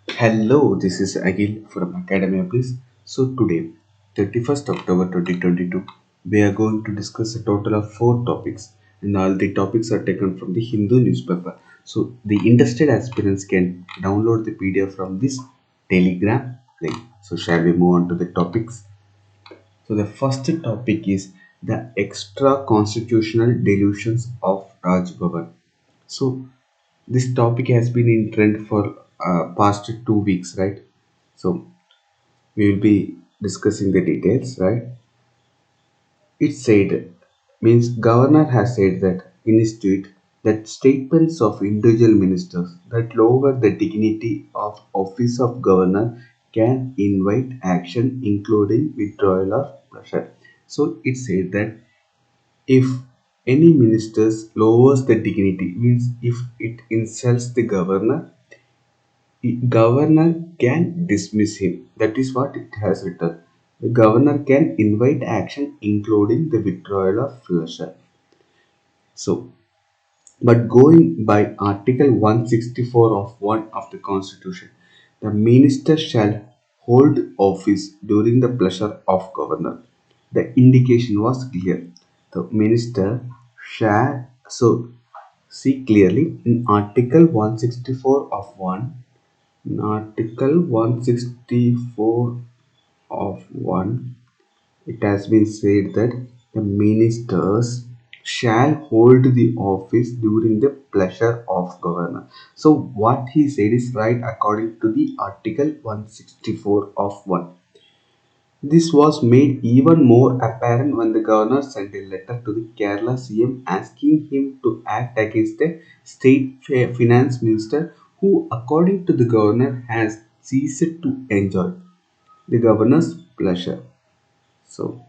Hello, this is Agil from Academia Please. So today, 31st October 2022, we are going to discuss a total of four topics, and all the topics are taken from the Hindu newspaper. So the interested aspirants can download the PDF from this Telegram link. So shall we move on to the topics? So the first topic is the extra constitutional delusions of Raj Bhavan. So this topic has been in trend for past 2 weeks, right? So we will be discussing the details, right? It said, means governor has said that in his tweet that statements of individual ministers that lower the dignity of office of governor can invite action including withdrawal of pressure. So it said that if any ministers lowers the dignity, means if it insults the governor, governor can dismiss him. That is what it has written. The governor can invite action including the withdrawal of pleasure. So, but going by Article 164 of 1 of the Constitution, the minister shall hold office during the pleasure of governor. The indication was clear. The minister shall, so see clearly in Article 164 of 1, in Article 164 of 1, it has been said that the ministers shall hold the office during the pleasure of governor. So what he said is right according to the Article 164 of 1. This was made even more apparent when the governor sent a letter to the Kerala CM asking him to act against the state finance minister who, according to the governor, has ceased to enjoy the governor's pleasure. So,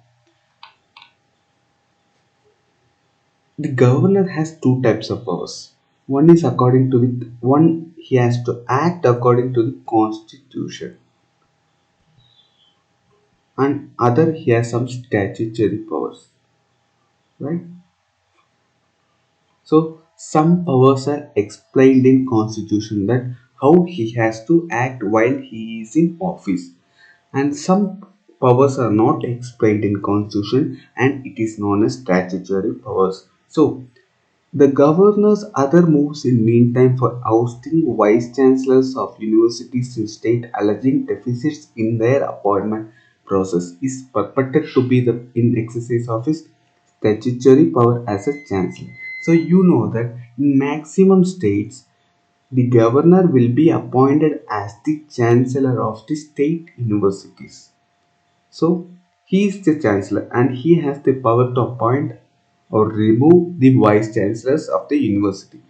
the governor has two types of powers. One is according to the one he has to act according to the constitution, and other he has some statutory powers, right? So some powers are explained in constitution that how he has to act while he is in office, and some powers are not explained in constitution and it is known as statutory powers. So the governor's other moves in meantime for ousting vice chancellors of universities in state alleging deficits in their appointment process is purported to be the in exercise of his statutory power as a chancellor. So you know that in maximum states the governor will be appointed as the chancellor of the state universities. So he is the chancellor and he has the power to appoint or remove the vice chancellors of the university.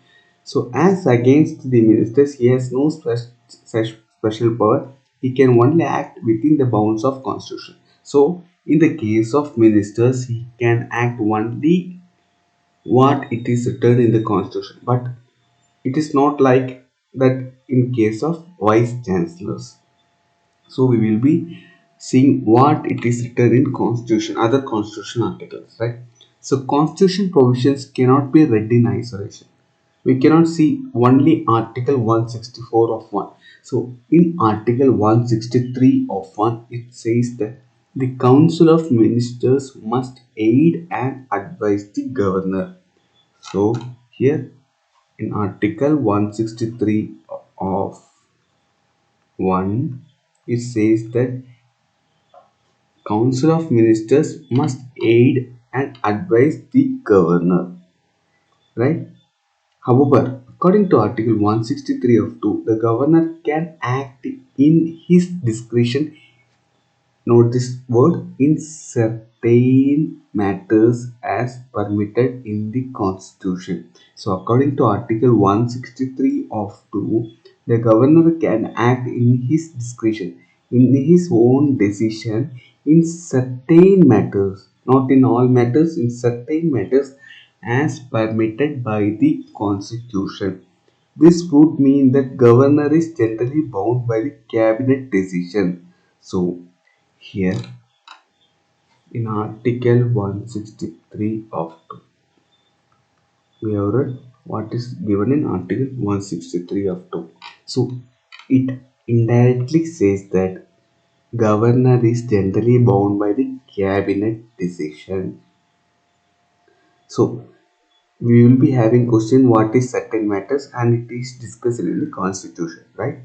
So as against the ministers, he has no such special power. He can only act within the bounds of constitution. So in the case of ministers, he can act only what it is written in the constitution. But it is not like that in case of vice chancellors. So we will be seeing what it is written in constitution, other constitution articles, right? So constitution provisions cannot be read in isolation. We cannot see only article 164 of 1. So in article 163 of 1 it says that the council of ministers must aid and advise the governor. So here in article 163 of 1 it says that Council of Ministers must aid and advise the governor, right? However, according to Article 163 of 2, the governor can act in his discretion, note this word, in certain matters as permitted in the Constitution. So, according to Article 163 of 2, the governor can act in his discretion, in his own decision, in certain matters, not in all matters, in certain matters as permitted by the Constitution. This would mean that governor is generally bound by the cabinet decision. So, here in Article 163 of 2, we have read what is given in Article 163 of 2. So it indirectly says that governor is generally bound by the cabinet decision. So we will be having question what is certain matters and it is discussed in the constitution, right?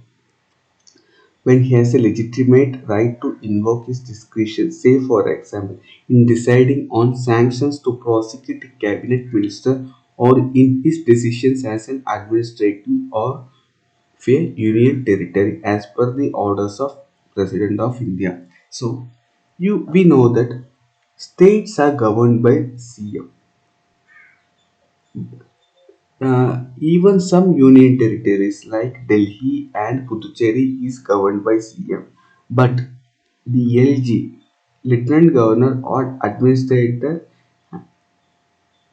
When he has a legitimate right to invoke his discretion, say for example, in deciding on sanctions to prosecute a cabinet minister or in his decisions as an administrative or a union territory as per the orders of President of India. So we know that states are governed by CM. Even some union territories like Delhi and Puducherry is governed by CM. But the LG, Lieutenant Governor or Administrator,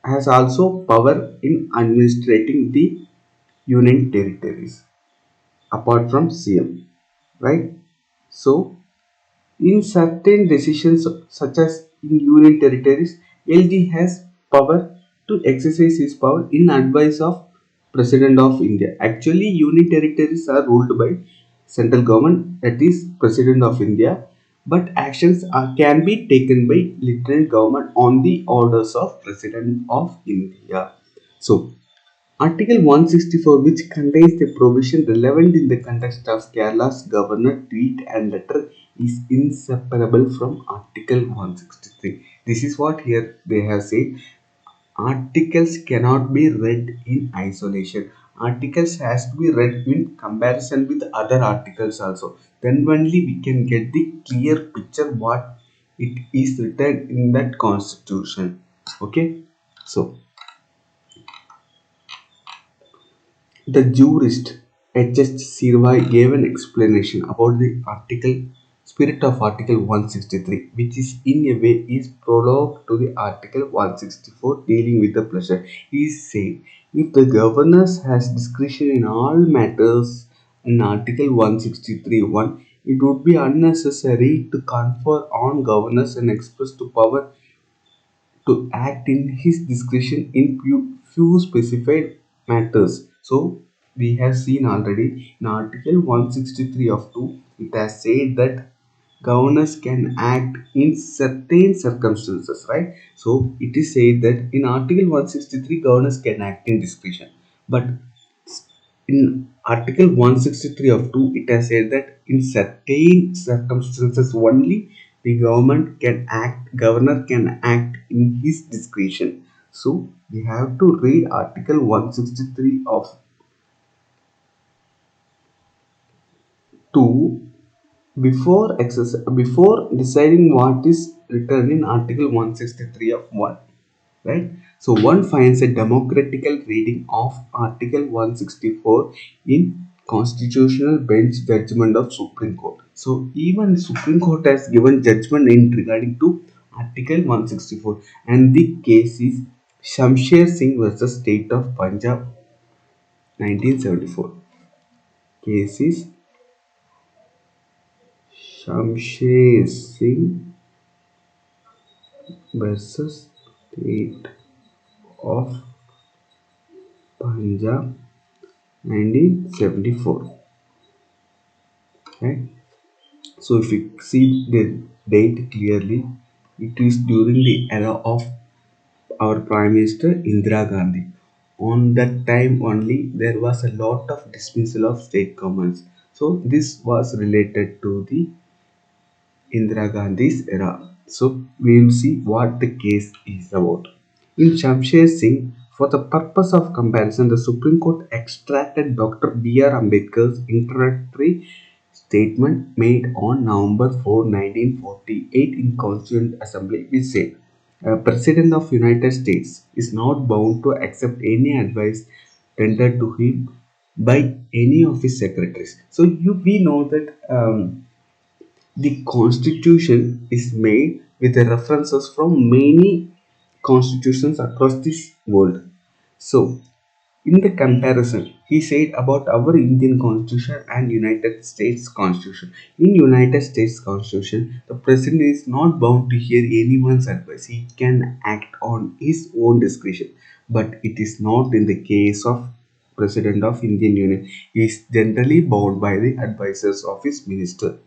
has also power in administrating the union territories apart from CM, right? So in certain decisions, such as in union territories, LG has power to exercise his power in advice of President of India. Actually, union territories are ruled by central government, that is President of India, but actions can be taken by lieutenant government on the orders of President of India. So, Article 164, which contains the provision relevant in the context of Kerala's governor tweet and letter, is inseparable from Article 163. This is what here they have said. Articles cannot be read in isolation. Articles has to be read in comparison with other articles also. Then only we can get the clear picture what it is written in that constitution. Okay, so the jurist H.H. Sirvai gave an explanation about the spirit of Article 163, which is in a way is prologue to the Article 164 dealing with the pleasure. He said, if the governor has discretion in all matters in Article 163(1), it would be unnecessary to confer on governors an express to power to act in his discretion in few specified matters. So we have seen already in Article 163 of 2, it has said that governors can act in certain circumstances, right? So it is said that in Article 163, governors can act in discretion. But in Article 163 of 2, it has said that in certain circumstances only the governor can act in his discretion. So we have to read Article 163 of 2 before deciding what is written in Article 163 of 1, right? So one finds a democratical reading of Article 164 in constitutional bench judgment of Supreme Court. So even Supreme Court has given judgment in regarding to Article 164, and the case is Shamsher Singh versus State of Punjab, 1974. Case is Shamsher Singh versus State of Punjab, 1974. Right? So if you see the date clearly, it is during the era of our Prime Minister Indira Gandhi. On that time only, there was a lot of dismissal of state governments. So this was related to the Indira Gandhi's era. So we will see what the case is about. In Shamsher Singh, for the purpose of comparison, the Supreme Court extracted Dr. B.R. Ambedkar's introductory statement made on November 4, 1948 in Constituent Assembly, which said, "A President of United States is not bound to accept any advice tendered to him by any of his secretaries." So we know that the constitution is made with the references from many constitutions across this world. So, in the comparison, he said about our Indian constitution and United States constitution. In United States constitution, the president is not bound to hear anyone's advice. He can act on his own discretion. But it is not in the case of President of Indian Union. He is generally bound by the advisors of his minister.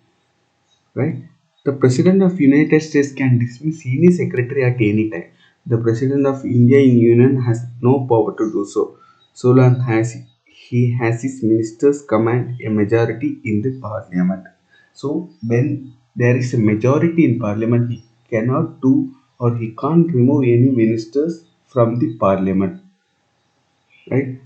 Right? The President of United States can dismiss any secretary at any time. The President of Indian Union has no power to do so, so long as he has his ministers command a majority in the parliament. So when there is a majority in parliament, he cannot do or he can't remove any ministers from the parliament. Right?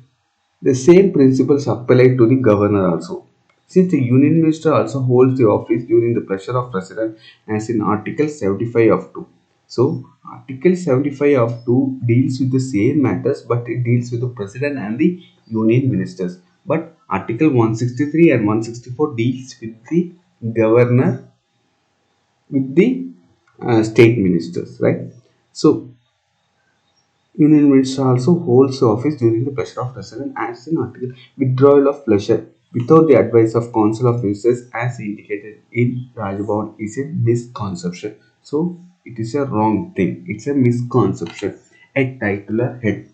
The same principles apply to the governor also. Since the union minister also holds the office during the pleasure of president as in Article 75 of 2. So Article 75 of 2 deals with the same matters but it deals with the president and the union ministers. But Article 163 and 164 deals with the governor with the state ministers, right? So Union Minister also holds office during the pleasure of President as an article withdrawal of pleasure without the advice of Council of Ministers as indicated in Rajbhavan is a misconception. So it is a wrong thing. It's a misconception. A titular head.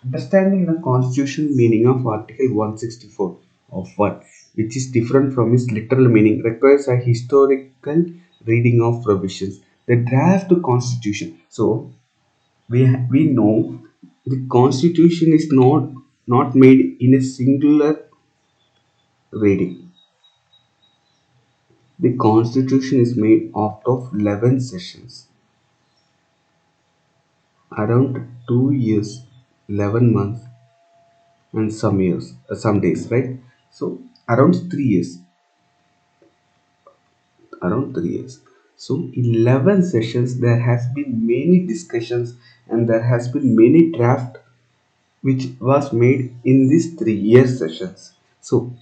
Understanding the constitution meaning of Article 164 of 1, which is different from its literal meaning, requires a historical reading of provisions. The draft constitution. So we know the constitution is not made in a singular reading. The constitution is made out of 11 sessions, around 2 years, 11 months, and some years, some days, right? So around 3 years. So 11 sessions, there has been many discussions and there has been many draft which was made in these 3 year sessions. So,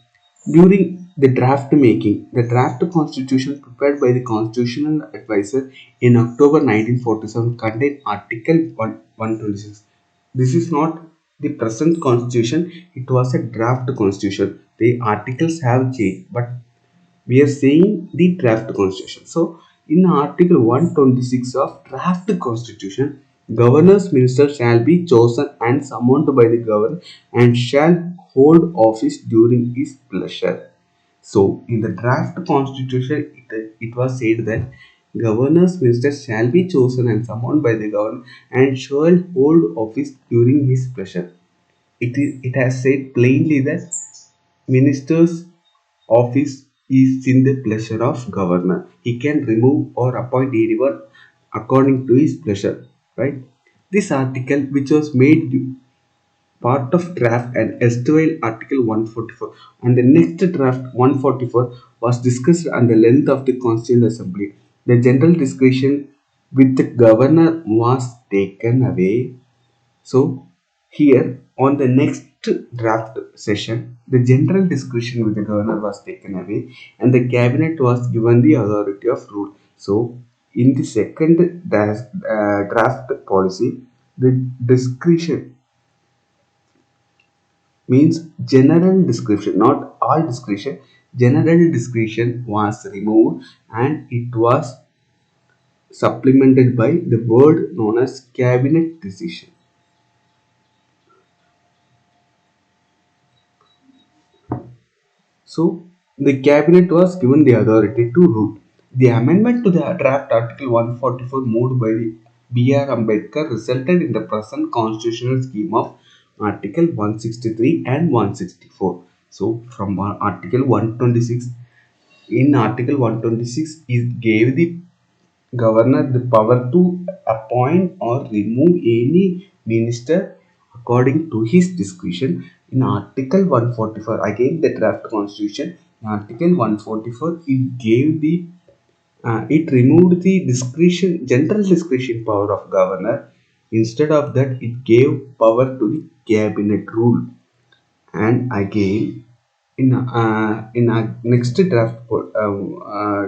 during the draft making, the draft constitution prepared by the constitutional advisor in October 1947 contained Article 126. This is not the present constitution, it was a draft constitution. The articles have changed, but we are saying the draft constitution. So, in Article 126 of draft constitution, governor's minister shall be chosen and summoned by the governor and shall hold office during his pleasure. So, in the draft constitution, it was said that governor's minister shall be chosen and summoned by the governor and shall hold office during his pleasure. It has said plainly that minister's office is in the pleasure of governor. He can remove or appoint anyone according to his pleasure. Right? This article, which was made part of draft and erstwhile Article 144, and the next draft 144 was discussed on the length of the Constituent Assembly. The general discretion with the governor was taken away. So here on the next draft session, the general discretion with the governor was taken away and the cabinet was given the authority of rule. So in the second draft policy, the discretion means general discretion, not all discretion. General discretion was removed and it was supplemented by the word known as cabinet decision. So, the cabinet was given the authority to rule. The amendment to the draft Article 144 moved by the B.R. Ambedkar resulted in the present constitutional scheme of Article 163 and 164. So, from Article 126, in Article 126, it gave the governor the power to appoint or remove any minister according to his discretion. In Article 144, again the draft constitution, in Article 144, it removed the discretion, general discretion power of governor. Instead of that, it gave power to the cabinet rule. And again, in our next draft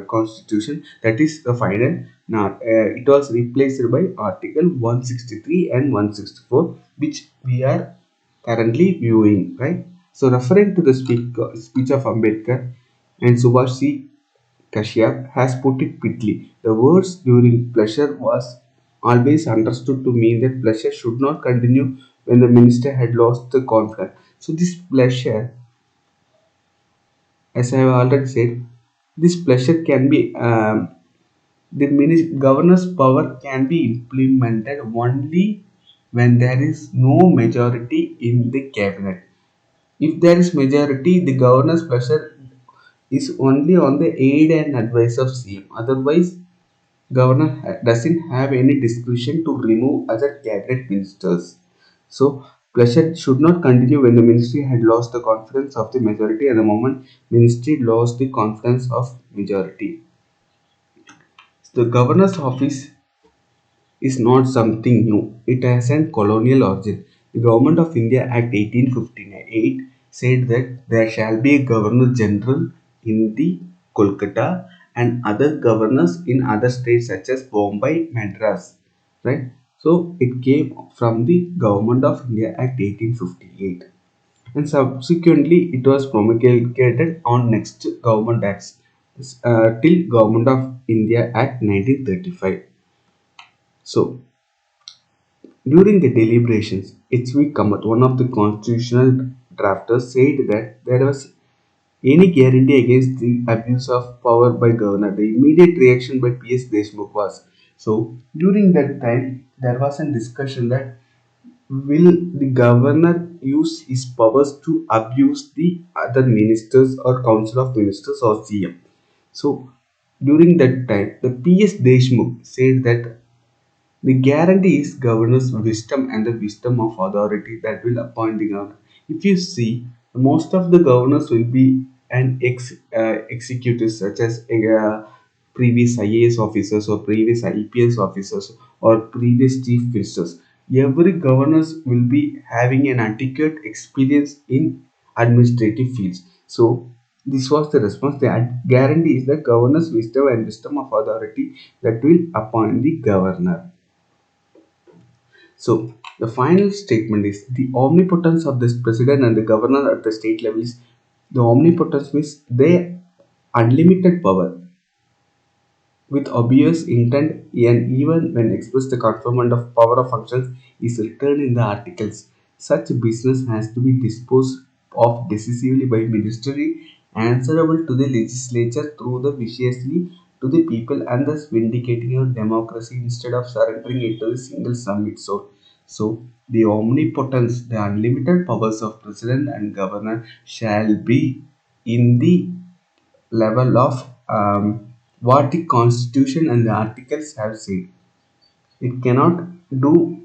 constitution, that is the final, now it was replaced by Article 163 and 164, which we are currently viewing, right? So referring to the speech of Ambedkar and Subhash Kashyap has put it quickly. The words during pleasure was always understood to mean that pleasure should not continue when the minister had lost the confidence. So this pleasure, as I have already said, this pleasure can be the governor's power can be implemented only when there is no majority in the cabinet. If there is majority, the governor's pleasure is only on the aid and advice of CM. Otherwise, governor doesn't have any discretion to remove other cabinet ministers. So pleasure should not continue when the ministry had lost the confidence of the majority and the moment ministry lost the confidence of majority. The governor's office is not something new. It has a colonial origin. The Government of India Act 1858 said that there shall be a Governor General in the Kolkata and other governors in other states such as Bombay, Madras. Right? So it came from the Government of India Act 1858 and subsequently it was promulgated on next government acts till Government of India Act 1935. So during the deliberations, H.V. Kamath, one of the constitutional drafters, said that there was any guarantee against the abuse of power by governor. The immediate reaction by P.S. Deshmukh was so. During that time, there was a discussion that will the governor use his powers to abuse the other ministers or council of ministers or CM. So during that time, the P.S. Deshmukh said that the guarantee is governor's wisdom and the wisdom of authority that will appoint the governor. If you see, most of the governors will be an executives such as previous IAS officers or previous IPS officers or previous chief ministers. Every governors will be having an adequate experience in administrative fields. So this was the response. The guarantee is the governor's wisdom and wisdom of authority that will appoint the governor. So the final statement is the omnipotence of this president and the governor at the state level is the omnipotence means they unlimited power with obvious intent and even when expressed the conferment of power of functions is written in the articles. Such business has to be disposed of decisively by ministry answerable to the legislature through the viciously to the people and thus vindicating your democracy instead of surrendering it to the single summit. So the omnipotence, the unlimited powers of president and governor shall be in the level of what the constitution and the articles have said. It cannot do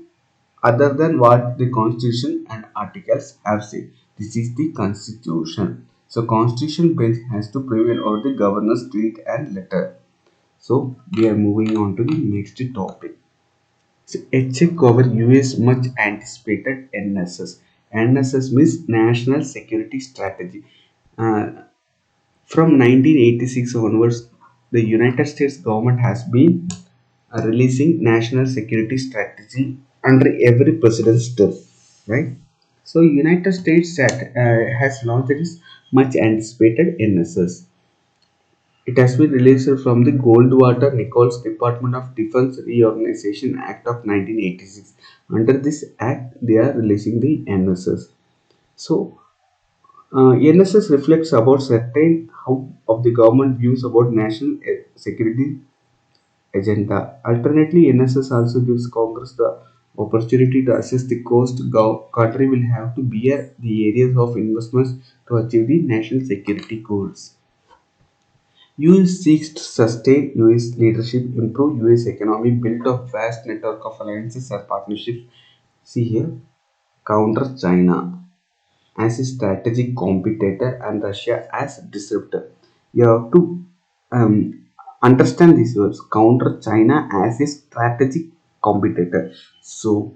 other than what the constitution and articles have said. This is the constitution. So constitution bench has to prevail over the governor's tweet and letter. So we are moving on to the next topic. So a check over US much anticipated NSS. NSS means National Security Strategy. Uh, From 1986 onwards, the United States government has been releasing national security strategy under every president's term, right? So, United States has launched this much anticipated NSS. It has been released from the Goldwater Nichols Department of Defense Reorganization Act of 1986. Under this act, they are releasing the NSS. So, NSS reflects about certain how of the government views about national security agenda. Alternately, NSS also gives Congress the opportunity to assess the cost country will have to bear the areas of investments to achieve the national security goals. US seeks to sustain US leadership, improve US economy, build a vast network of alliances and partnerships. See here, counter China as a strategic competitor and Russia as a disruptor. You have to understand these words. Counter China as a strategic competitor. So,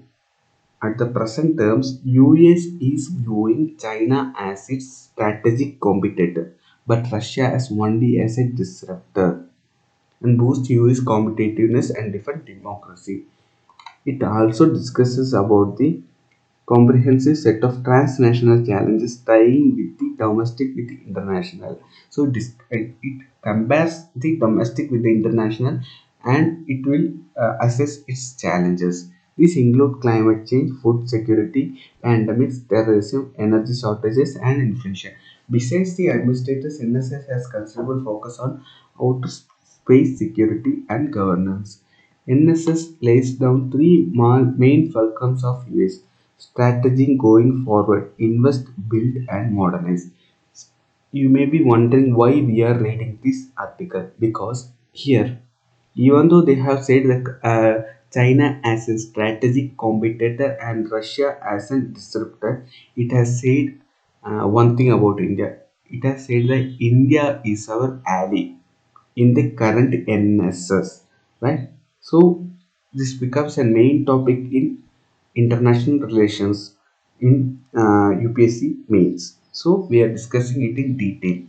at the present terms, US is viewing China as its strategic competitor, but Russia as only as a disruptor and boost US competitiveness and defend democracy. It also discusses about the comprehensive set of transnational challenges tying with the domestic with the international. So it compares the domestic with the international and it will assess its challenges. These include climate change, food security, pandemics, terrorism, energy shortages, and inflation. Besides the administrators, NSS has considerable focus on outer space security and governance. NSS lays down three main fulcrums of US strategy going forward: invest, build, and modernize. You may be wondering why we are reading this article, because here, even though they have said that China as a strategic competitor and Russia as a disruptor, it has said one thing about India. It has said that India is our ally in the current NSS, right? So this becomes a main topic in international relations in UPSC mains. So we are discussing it in detail.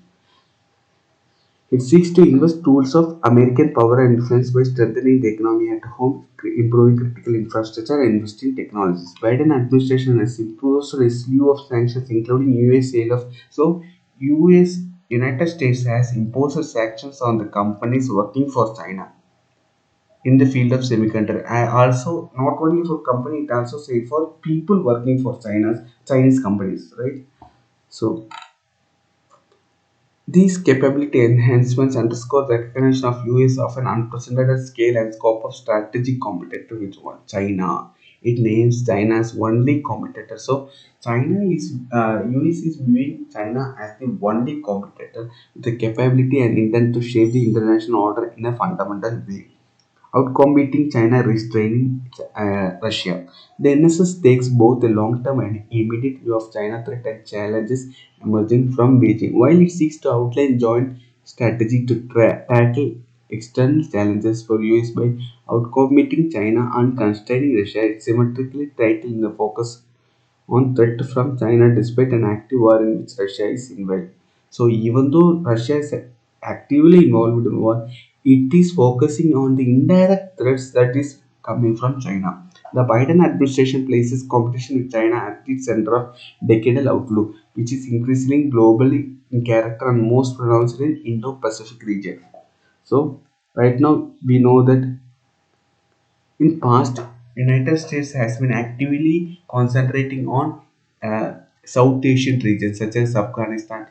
It seeks to invest tools of American power and influence by strengthening the economy at home, improving critical infrastructure, and investing in technologies. Biden administration has imposed a slew of sanctions, including US sale of. So, US United States has imposed sanctions on the companies working for China in the field of semiconductor. I also not only for company, it also said for people working for Chinese companies, right? So these capability enhancements underscore the recognition of US of an unprecedented scale and scope of strategic competitor with one China. It names China as only competitor. So China is US is viewing China as the only competitor with the capability and intent to shape the international order in a fundamental way. Outcompeting China, restraining Russia. The NSS takes both a long-term and immediate view of China threat and challenges emerging from Beijing, while it seeks to outline joint strategy to tackle external challenges for US by outcompeting China and constraining Russia. It symmetrically titling the focus on threat from China despite an active war in which Russia is involved. So even though Russia is actively involved in war, it is focusing on the indirect threats that is coming from China. The Biden administration places competition with China at the center of decadal outlook, which is increasingly globally in character and most pronounced in Indo-Pacific region. So right now we know that in past, United States has been actively concentrating on South Asian regions such as Afghanistan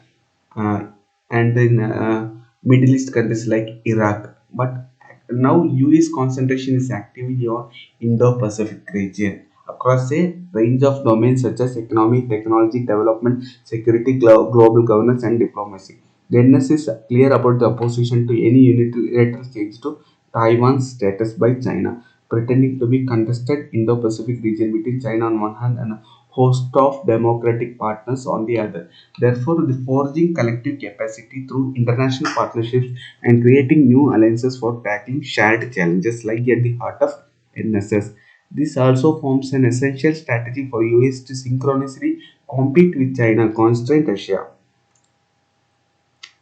uh, and in Middle East countries like Iraq. But now US concentration is actively on Indo-Pacific region across a range of domains such as economic, technology, development, security, global governance, and diplomacy. The NS is clear about the opposition to any unilateral change to Taiwan's status by China, pretending to be contested Indo-Pacific region between China on one hand and a host of democratic partners on the other. Therefore, the forging collective capacity through international partnerships and creating new alliances for tackling shared challenges lie at the heart of NSS. This also forms an essential strategy for US to synchronously compete with China, constrain Russia.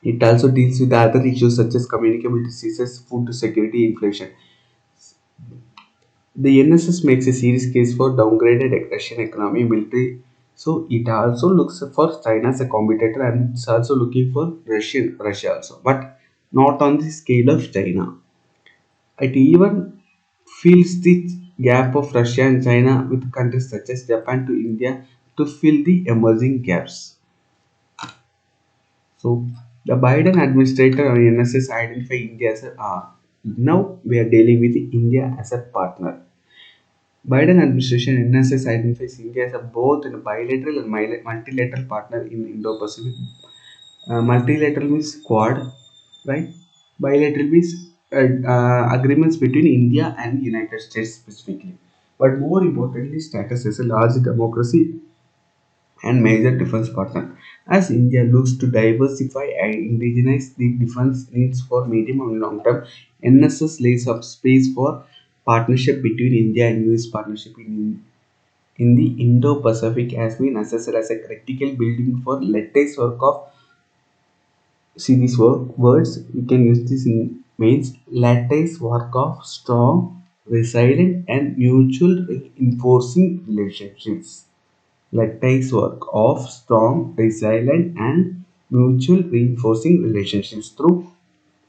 It also deals with other issues such as communicable diseases, food security, inflation. The NSS makes a serious case for downgraded Russian economy military. So it also looks for China as a competitor and it's also looking for Russia also, but not on the scale of China. It even fills the gap of Russia and China with countries such as Japan to India to fill the emerging gaps. So the Biden administrator and NSS identify India as a now we are dealing with India as a partner. Biden administration NSS identifies India as a both in a bilateral and multilateral partner in Indo-Pacific. Multilateral means Quad, right? Bilateral means agreements between India and United States specifically. But more importantly, status as a large democracy and major defense partner. As India looks to diversify and indigenize the defense needs for medium and long term, NSS lays up space for partnership between India and US partnership in the Indo-Pacific has been assessed as a critical building for lattice work of see these words we can use this in means lattice work of strong, resilient and mutual reinforcing relationships. Lattice work of strong, resilient and mutual reinforcing relationships through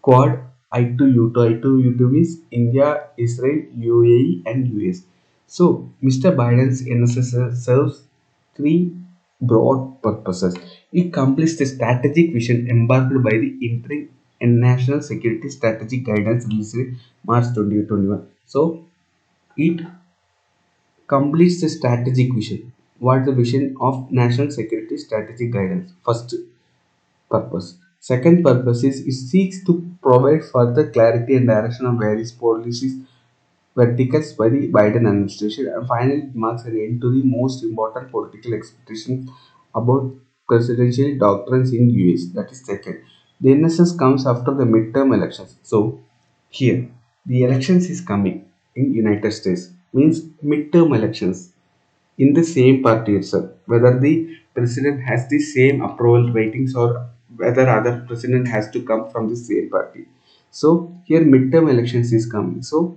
Quad I to U2. I to U2 means India, Israel, UAE and US. So, Mr. Biden's NSS serves three broad purposes. It completes the strategic vision embarked by the interim and national security strategic guidance released in March 2021. So, it completes the strategic vision. What is the vision of national security strategic guidance? First purpose. Second purpose is it seeks to provide further clarity and direction of various policies verticals by the Biden administration, and finally it marks an end to the most important political expectations about presidential doctrines in US. That is second. The NSS comes after the midterm elections. So here the elections is coming in United States means midterm elections in the same party itself. Whether the president has the same approval ratings or whether other president has to come from the same party. So here midterm elections is coming. So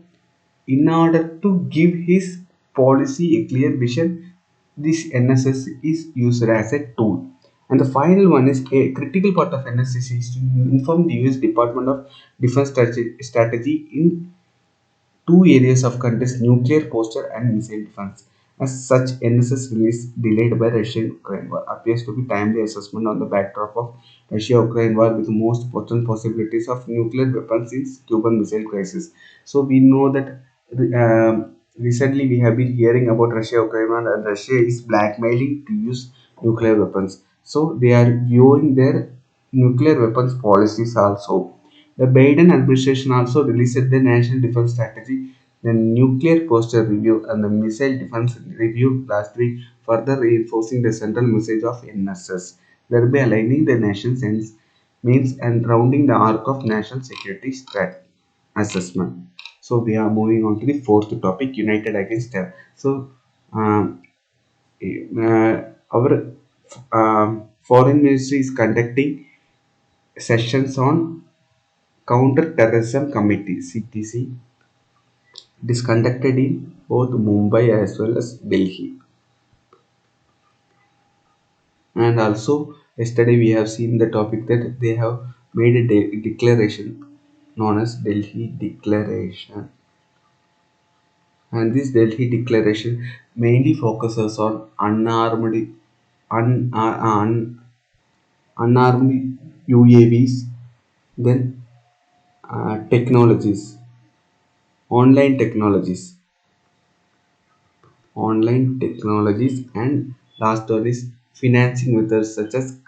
in order to give his policy a clear vision, this NSS is used as a tool. And the final one is a critical part of NSS is to inform the US Department of Defense strategy in two areas of contest: nuclear posture and missile defense. As such, NSS release delayed by Russia-Ukraine war appears to be timely assessment on the backdrop of Russia-Ukraine war with most potent possibilities of nuclear weapons in Cuban Missile Crisis. So we know that recently we have been hearing about Russia-Ukraine war and Russia is blackmailing to use nuclear weapons. So they are viewing their nuclear weapons policies also. The Biden administration also released the National Defense Strategy, the Nuclear Posture Review, and the Missile Defense Review last week, further reinforcing the central message of NSS, thereby aligning the nation's ends, means and rounding the arc of national security assessment. So we are moving on to the fourth topic: United Against Terror. So um, our foreign ministry is conducting sessions on Counter-Terrorism Committee (CTC). It is conducted in both Mumbai as well as Delhi. And also, yesterday we have seen the topic that they have made a declaration known as Delhi Declaration. And this Delhi Declaration mainly focuses on unarmed UAVs, then technologies, online technologies, and last one is financing methods such as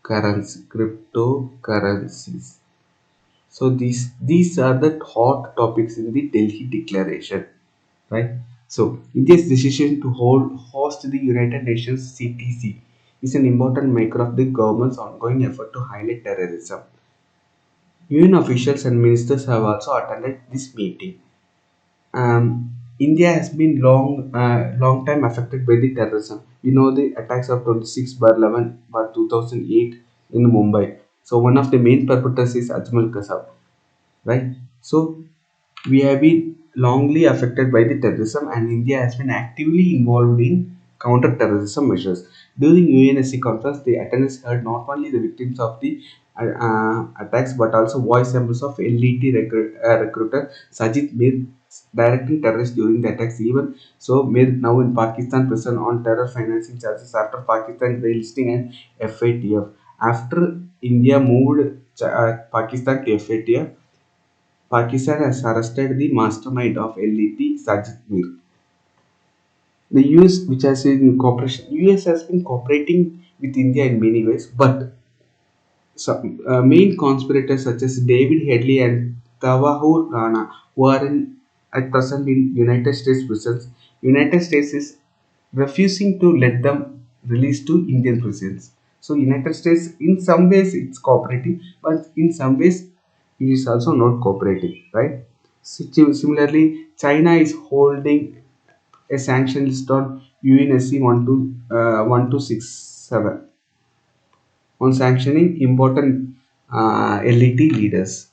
cryptocurrencies. So these are the hot topics in the Delhi Declaration, right? So India's decision to host the United Nations CTC is an important marker of the government's ongoing effort to highlight terrorism. UN officials and ministers have also attended this meeting. India has been long time affected by the terrorism. We know the attacks of 26 bar 11 bar 2008 in Mumbai. So one of the main perpetrators is Ajmal Kasab, right? So we have been longly affected by the terrorism, and India has been actively involved in counter-terrorism measures. During UNSC conference, the attendees heard not only the victims of the attacks but also voice samples of LET recruiter Sajid Mir directing terrorists during the attacks. Even so, Mir now in Pakistan prison on terror financing charges after Pakistan grey-listing and FATF. After India moved Pakistan to FATF, Pakistan has arrested the mastermind of LET, Sajid Mir. The US, which has been cooperation, US has been cooperating with India in many ways, but some main conspirators such as David Headley and Tawahur Rana, who are at present in United States prisons, United States is refusing to let them release to Indian prisons. So United States, in some ways, it's cooperating, but in some ways, it is also not cooperating, right? Similarly, China is holding a sanction list on UNSC 1267 on sanctioning important LET leaders.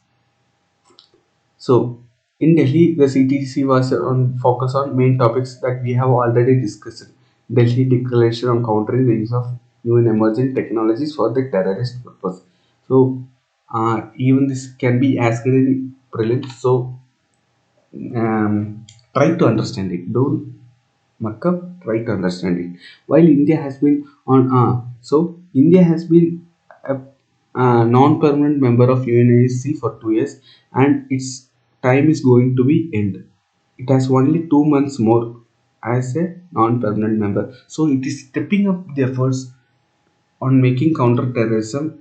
So in Delhi, the CTC was on focus on main topics that we have already discussed. Delhi Declaration on countering the use of new and emerging technologies for the terrorist purpose. So even this can be asked in prelims. So Try to understand it. Don't muck up. Try to understand it. While India has been on, India has been a non-permanent member of UNSC for 2 years, and its time is going to be end. It has only 2 months more as a non-permanent member. So it is stepping up the efforts on making counter-terrorism.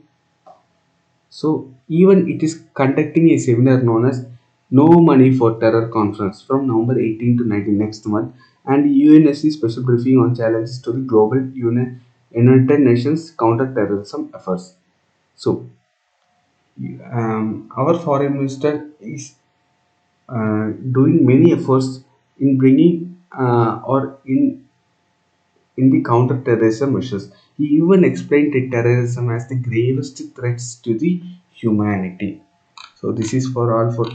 So even it is conducting a seminar known as No Money for Terror Conference from November 18 to 19 next month, and UNSC special briefing on challenges to the global United Nations counter-terrorism efforts. So our foreign minister is doing many efforts in bringing or in the counter-terrorism measures. He even explained that terrorism as the gravest threats to the humanity. So this is for all for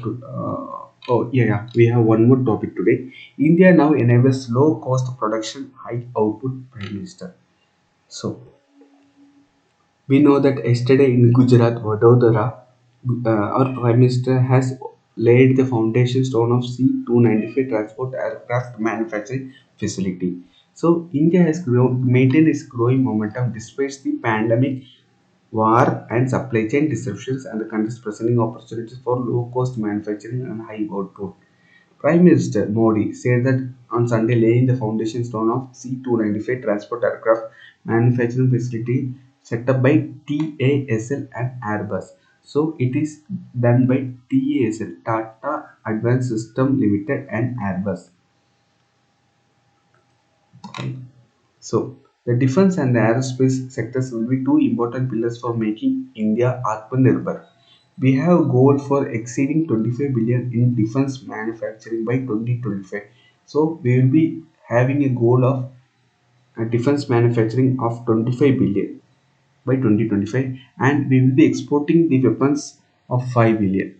oh yeah, we have one more topic today. India now enables low cost production, high output prime minister. So we know that yesterday in Gujarat, Vadodara, our Prime Minister has laid the foundation stone of C-295 transport aircraft manufacturing facility. So India has maintained its growing momentum despite the pandemic, war, and supply chain disruptions, and the country is presenting opportunities for low-cost manufacturing and high output. Prime Minister Modi said that on Sunday, laying the foundation stone of C-295 transport aircraft manufacturing facility set up by TASL and Airbus. So it is done by TASL, Tata Advanced System Limited, and Airbus. So the defense and the aerospace sectors will be two important pillars for making India Atmanirbhar. We have a goal for exceeding 25 billion in defense manufacturing by 2025. So we will be having a goal of defense manufacturing of 25 billion by 2025, and we will be exporting the weapons of 5 billion,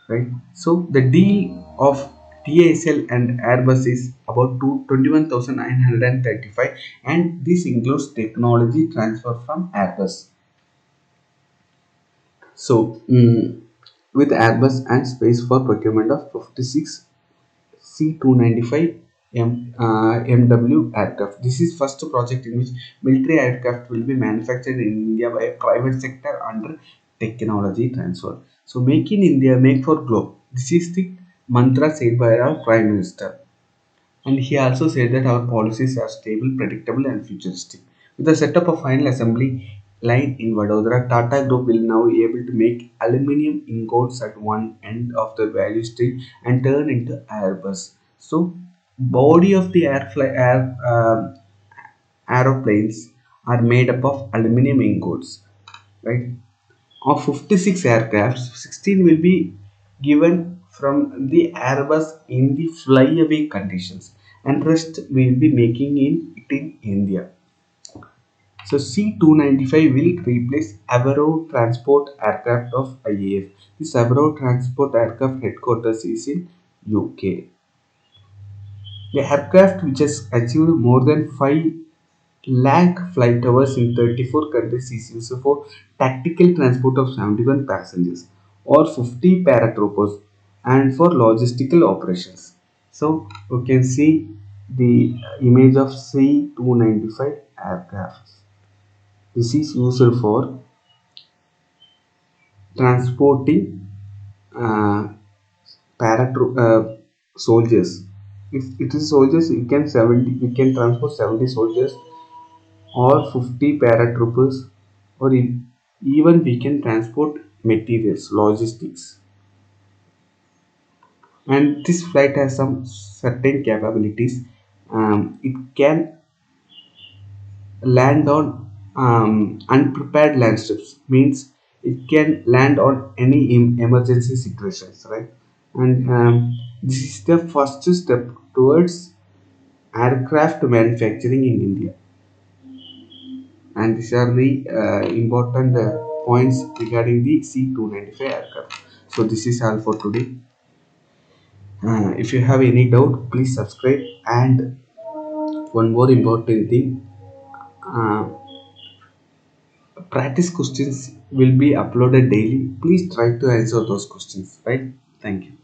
right? So the deal of TASL and Airbus is about 21,935, and this includes technology transfer from Airbus. So with Airbus and space for procurement of 56 C-295 MW aircraft. This is first project in which military aircraft will be manufactured in India by a private sector under technology transfer. So make in India, make for globe. This is the mantra said by our Prime Minister. And he also said that our policies are stable, predictable, and futuristic. With the setup of final assembly line in Vadodara, Tata Group will now be able to make aluminium ingots at one end of the value stream and turn into Airbus. So, body of the aeroplanes are made up of aluminium ingots, right? Of 56 aircrafts, 16 will be given from the Airbus in the flyaway conditions, and rest we will be making it in India. So C-295 will replace Avro Transport Aircraft of IAF. This Avro Transport Aircraft headquarters is in UK. The aircraft, which has achieved more than 5 lakh flight hours in 34 countries, is used for tactical transport of 71 passengers or 50 paratroopers and for logistical operations. So you can see the image of C-295 aircraft. This is used for transporting uh, soldiers. If it is soldiers, we can transport 70 soldiers or 50 paratroopers, or even we can transport materials, logistics. And this flight has some certain capabilities. It can land on unprepared land strips, means it can land on any emergency situations, right? And this is the first step towards aircraft manufacturing in India. And these are the important points regarding the C-295 aircraft. So this is all for today. If you have any doubt, please subscribe. And one more important thing, uh, practice questions will be uploaded daily. Please try to answer those questions, right? Thank you.